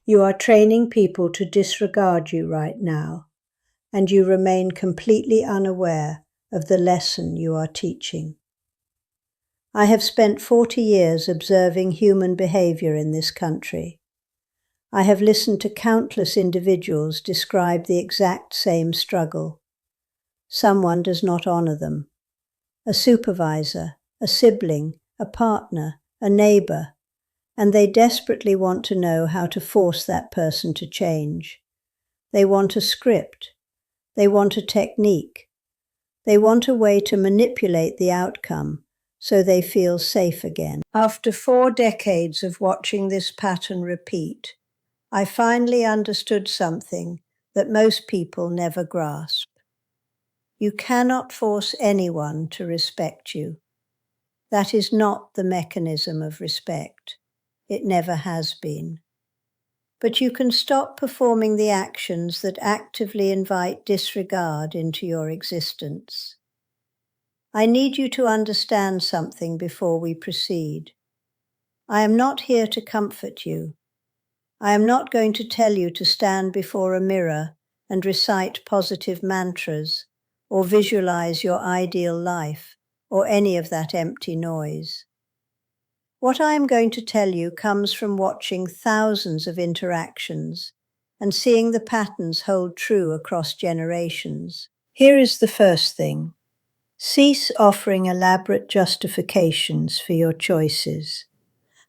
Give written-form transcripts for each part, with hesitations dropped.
You are training people to disregard you right now, and you remain completely unaware of the lesson you are teaching. I have spent 40 years observing human behavior in this country. I have listened to countless individuals describe the exact same struggle. Someone does not honor them. A supervisor, a sibling, a partner, a neighbor, and they desperately want to know how to force that person to change. They want a script. They want a technique. They want a way to manipulate the outcome so they feel safe again. After 4 decades of watching this pattern repeat, I finally understood something that most people never grasp. You cannot force anyone to respect you. That is not the mechanism of respect. It never has been. But you can stop performing the actions that actively invite disregard into your existence. I need you to understand something before we proceed. I am not here to comfort you. I am not going to tell you to stand before a mirror and recite positive mantras or visualize your ideal life or any of that empty noise. What I am going to tell you comes from watching thousands of interactions and seeing the patterns hold true across generations. Here is the first thing. Cease offering elaborate justifications for your choices.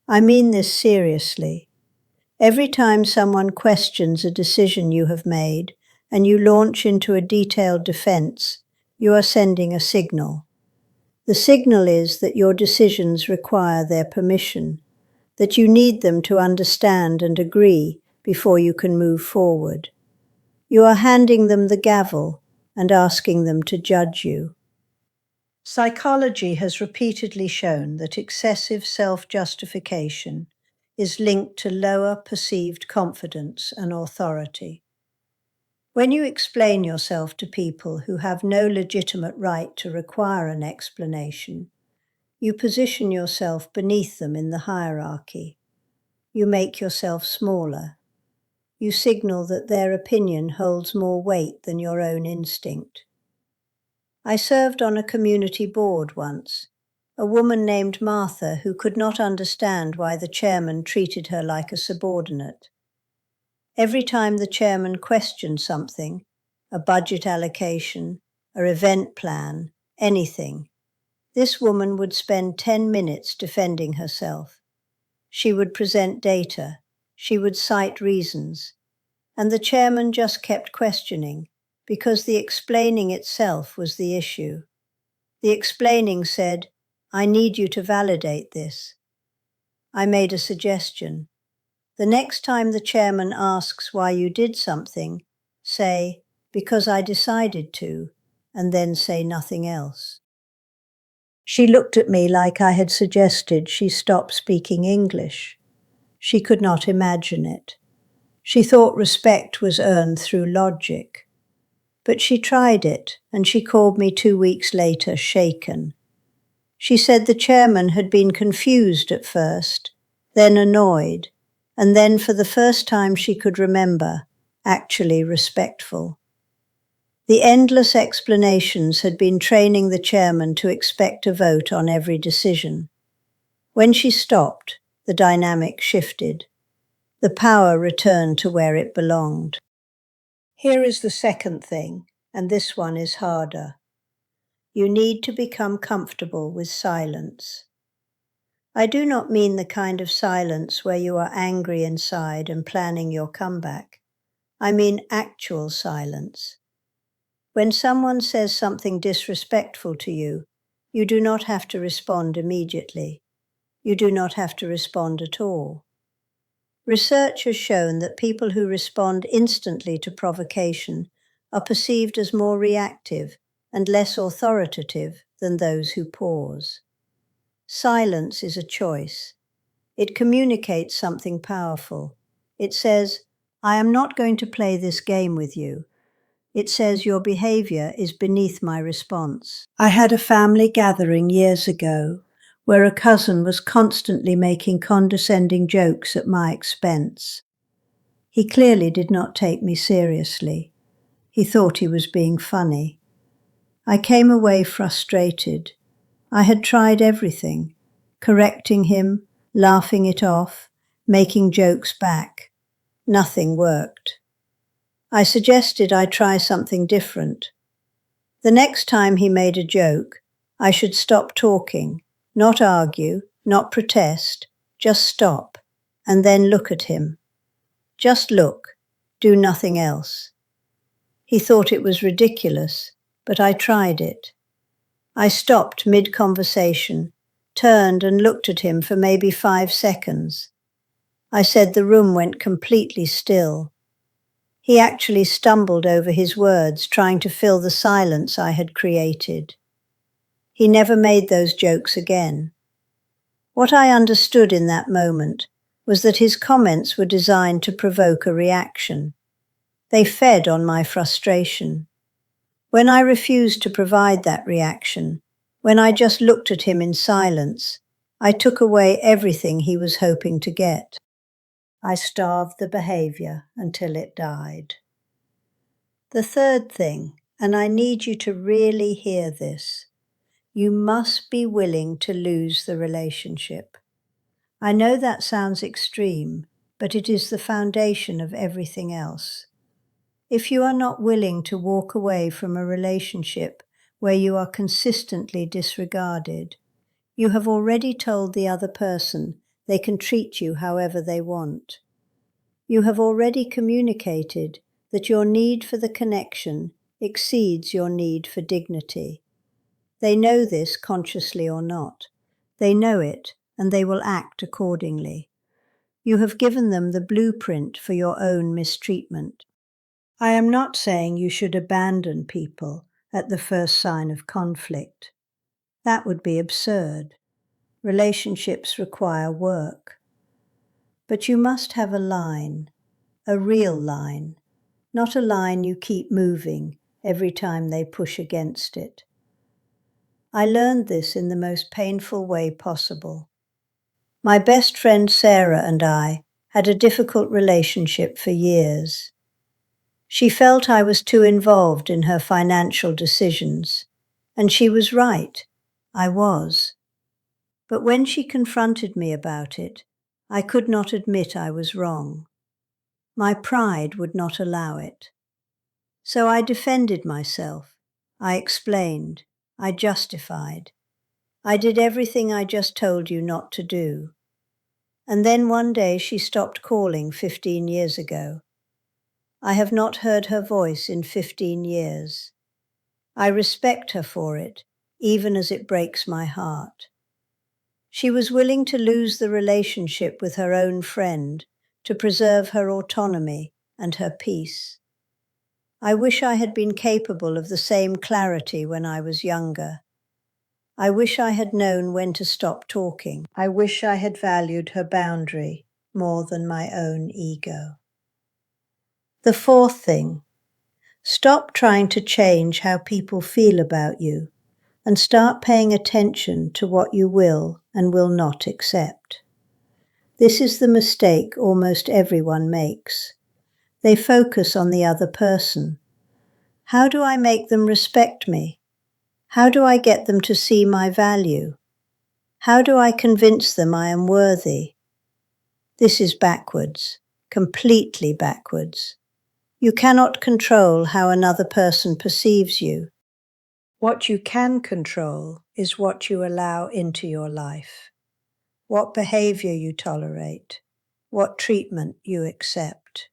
I mean this seriously. Every time someone questions a decision you have made and you launch into a detailed defense, you are sending a signal. The signal is that your decisions require their permission, that you need them to understand and agree before you can move forward. You are handing them the gavel and asking them to judge you. Psychology has repeatedly shown that excessive self-justification is linked to lower perceived confidence and authority. When you explain yourself to people who have no legitimate right to require an explanation, you position yourself beneath them in the hierarchy. You make yourself smaller. You signal that their opinion holds more weight than your own instinct. I served on a community board once. A woman named Martha who could not understand why the chairman treated her like a subordinate. Every time the chairman questioned something, a budget allocation, an event plan, anything, this woman would spend 10 minutes defending herself. She would present data, she would cite reasons, and the chairman just kept questioning because the explaining itself was the issue. The explaining said, "I need you to validate this." I made a suggestion. The next time the chairman asks why you did something, say, "Because I decided to," and then say nothing else. She looked at me like I had suggested she stop speaking English. She could not imagine it. She thought respect was earned through logic. But she tried it, and she called me 2 weeks later, shaken. She said the chairman had been confused at first, then annoyed, and then for the first time she could remember, actually respectful. The endless explanations had been training the chairman to expect a vote on every decision. When she stopped, the dynamic shifted. The power returned to where it belonged. Here is the second thing, and this one is harder. You need to become comfortable with silence. I do not mean the kind of silence where you are angry inside and planning your comeback. I mean actual silence. When someone says something disrespectful to you, you do not have to respond immediately. You do not have to respond at all. Research has shown that people who respond instantly to provocation are perceived as more reactive and less authoritative than those who pause. Silence is a choice. It communicates something powerful. It says, "I am not going to play this game with you." It says your behavior is beneath my response. I had a family gathering years ago where a cousin was constantly making condescending jokes at my expense. He clearly did not take me seriously. He thought he was being funny. I came away frustrated. I had tried everything, correcting him, laughing it off, making jokes back. Nothing worked. I suggested I try something different. The next time he made a joke, I should stop talking, not argue, not protest, just stop, and then look at him. Just look, do nothing else. He thought it was ridiculous, but I tried it. I stopped mid-conversation, turned and looked at him for maybe 5 seconds. I said the room went completely still. He actually stumbled over his words, trying to fill the silence I had created. He never made those jokes again. What I understood in that moment was that his comments were designed to provoke a reaction. They fed on my frustration. When I refused to provide that reaction, when I just looked at him in silence, I took away everything he was hoping to get. I starved the behavior until it died. The third thing, and I need you to really hear this, you must be willing to lose the relationship. I know that sounds extreme, but it is the foundation of everything else. If you are not willing to walk away from a relationship where you are consistently disregarded, you have already told the other person they can treat you however they want. You have already communicated that your need for the connection exceeds your need for dignity. They know this consciously or not. They know it, and they will act accordingly. You have given them the blueprint for your own mistreatment. I am not saying you should abandon people at the first sign of conflict. That would be absurd. Relationships require work. But you must have a line, a real line, not a line you keep moving every time they push against it. I learned this in the most painful way possible. My best friend Sarah and I had a difficult relationship for years. She felt I was too involved in her financial decisions, and she was right. I was. But when she confronted me about it, I could not admit I was wrong. My pride would not allow it. So I defended myself. I explained. I justified. I did everything I just told you not to do. And then one day she stopped calling 15 years ago. I have not heard her voice in 15 years. I respect her for it, even as it breaks my heart. She was willing to lose the relationship with her own friend to preserve her autonomy and her peace. I wish I had been capable of the same clarity when I was younger. I wish I had known when to stop talking. I wish I had valued her boundary more than my own ego. The fourth thing, stop trying to change how people feel about you and start paying attention to what you will and will not accept. This is the mistake almost everyone makes. They focus on the other person. How do I make them respect me? How do I get them to see my value? How do I convince them I am worthy? This is backwards, completely backwards. You cannot control how another person perceives you. What you can control is what you allow into your life, what behavior you tolerate, what treatment you accept.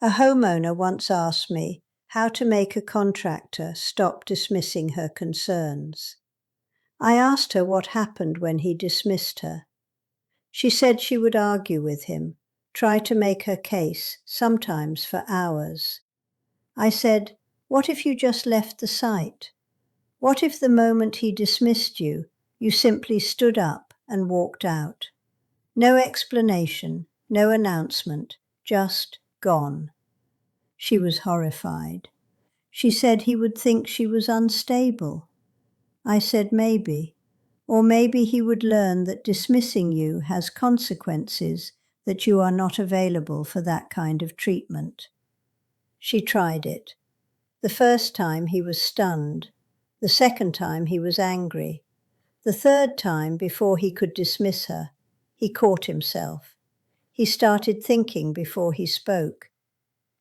A homeowner once asked me how to make a contractor stop dismissing her concerns. I asked her what happened when he dismissed her. She said she would argue with him, try to make her case, sometimes for hours. I said, what if you just left the site? What if the moment he dismissed you, you simply stood up and walked out? No explanation, no announcement, just gone. She was horrified. She said he would think she was unstable. I said maybe. Or maybe he would learn that dismissing you has consequences that you are not available for that kind of treatment. She tried it. The first time he was stunned. The second time he was angry. The third time, before he could dismiss her, he caught himself. He started thinking before he spoke.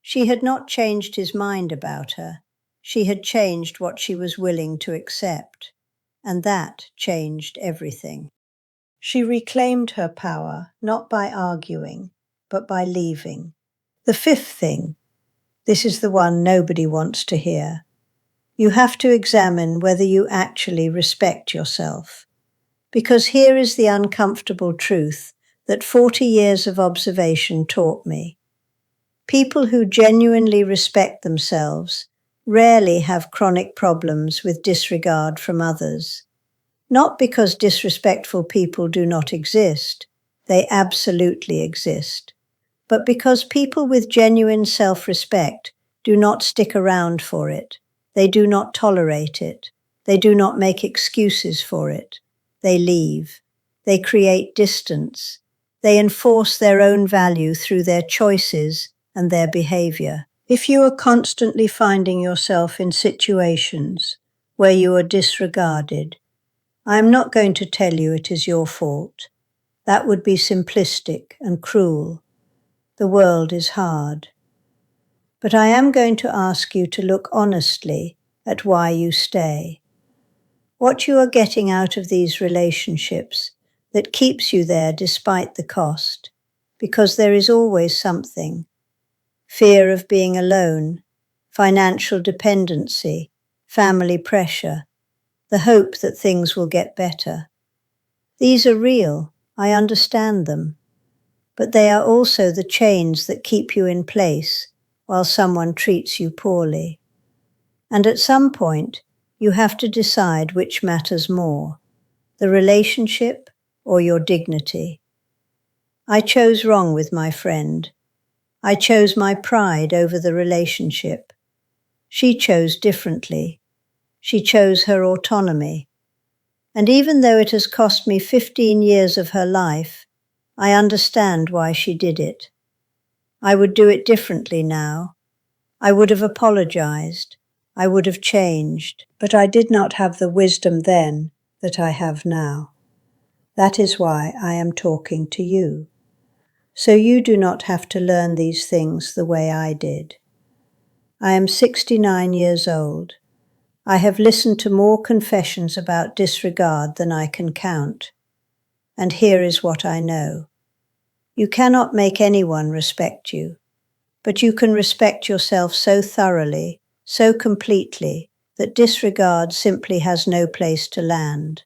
She had not changed his mind about her. She had changed what she was willing to accept. And that changed everything. She reclaimed her power, not by arguing, but by leaving. The fifth thing, this is the one nobody wants to hear. You have to examine whether you actually respect yourself. Because here is the uncomfortable truth that 40 years of observation taught me. People who genuinely respect themselves rarely have chronic problems with disregard from others. Not because disrespectful people do not exist, they absolutely exist, but because people with genuine self-respect do not stick around for it. They do not tolerate it. They do not make excuses for it. They leave. They create distance. They enforce their own value through their choices and their behavior. If you are constantly finding yourself in situations where you are disregarded, I am not going to tell you it is your fault. That would be simplistic and cruel. The world is hard. But I am going to ask you to look honestly at why you stay. What you are getting out of these relationships that keeps you there despite the cost, because there is always something. Fear of being alone, financial dependency, family pressure, the hope that things will get better. These are real, I understand them, but they are also the chains that keep you in place while someone treats you poorly. And at some point, you have to decide which matters more, the relationship or your dignity. I chose wrong with my friend. I chose my pride over the relationship. She chose differently. She chose her autonomy. And even though it has cost me 15 years of her life, I understand why she did it. I would do it differently now. I would have apologized. I would have changed, but I did not have the wisdom then that I have now. That is why I am talking to you. So you do not have to learn these things the way I did. I am 69 years old. I have listened to more confessions about disregard than I can count. And here is what I know. You cannot make anyone respect you, but you can respect yourself so thoroughly, so completely, that disregard simply has no place to land.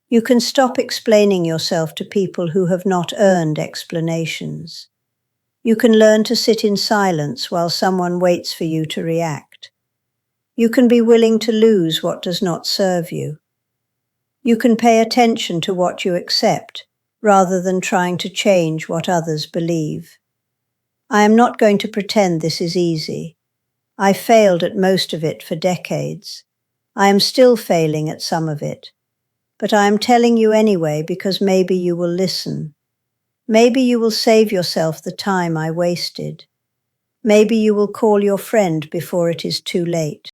You can stop explaining yourself to people who have not earned explanations. You can learn to sit in silence while someone waits for you to react. You can be willing to lose what does not serve you. You can pay attention to what you accept, rather than trying to change what others believe. I am not going to pretend this is easy. I failed at most of it for decades. I am still failing at some of it. But I am telling you anyway because maybe you will listen. Maybe you will save yourself the time I wasted. Maybe you will call your friend before it is too late.